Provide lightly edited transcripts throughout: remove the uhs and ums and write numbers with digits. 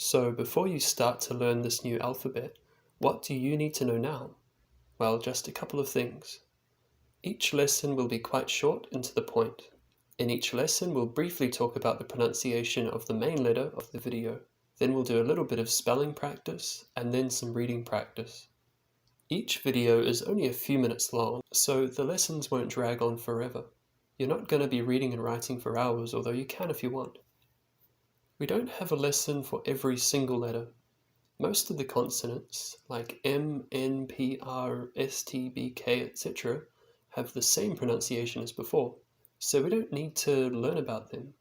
So before you start to learn this new alphabet, what do you need to know now? Well, just a couple of things. Each lesson will be quite short and to the point. In each lesson, we'll briefly talk about the pronunciation of the main letter of the video. Then we'll do a little bit of spelling practice and then some reading practice. Each video is only a few minutes long, so the lessons won't drag on forever. You're not going to be reading and writing for hours, although you can if you want. We don't have a lesson for every single letter. Most of the consonants, like M, N, P, R, S, T, B, K, etc., have the same pronunciation as before, so we don't need to learn about them.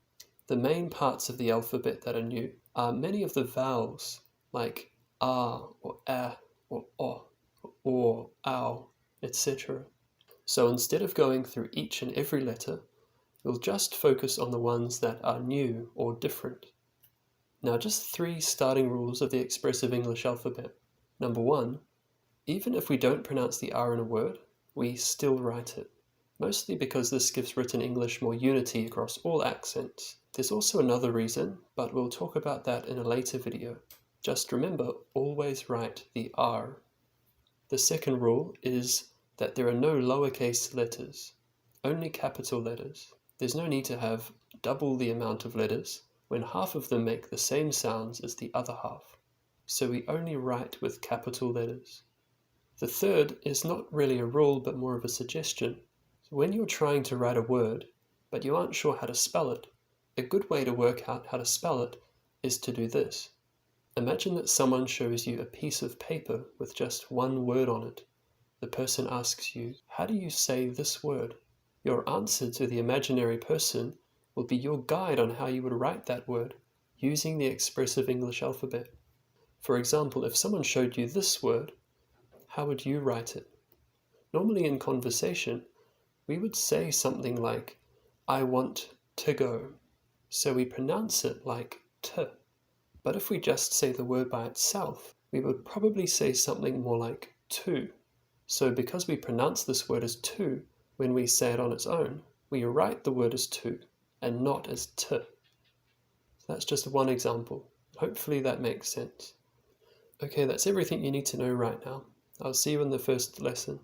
The main parts of the alphabet that are new are many of the vowels, like R or A or O or OW, etc. So instead of going through each and every letter, we'll just focus on the ones that are new or different. Now, just 3 starting rules of the Expressive English Alphabet. Number 1, even if we don't pronounce the R in a word, we still write it, mostly because this gives written English more unity across all accents. There's also another reason, but we'll talk about that in a later video. Just remember, always write the R. The second rule is that there are no lowercase letters, only capital letters. There's no need to have double the amount of letters when half of them make the same sounds as the other half. So we only write with capital letters. The third is not really a rule but more of a suggestion. So when you're trying to write a word but you aren't sure how to spell it, a good way to work out how to spell it is to do this. Imagine that someone shows you a piece of paper with just one word on it. The person asks you, "How do you say this word?" Your answer to the imaginary person will be your guide on how you would write that word using the Expressive English Alphabet. For example, if someone showed you this word, how would you write it? Normally in conversation, we would say something like, "I want to go." So we pronounce it like t. But if we just say the word by itself, we would probably say something more like to. So because we pronounce this word as to when we say it on its own, we write the word as to and not as t. So that's just one example. Hopefully that makes sense. Okay, that's everything you need to know right now. I'll see you in the first lesson.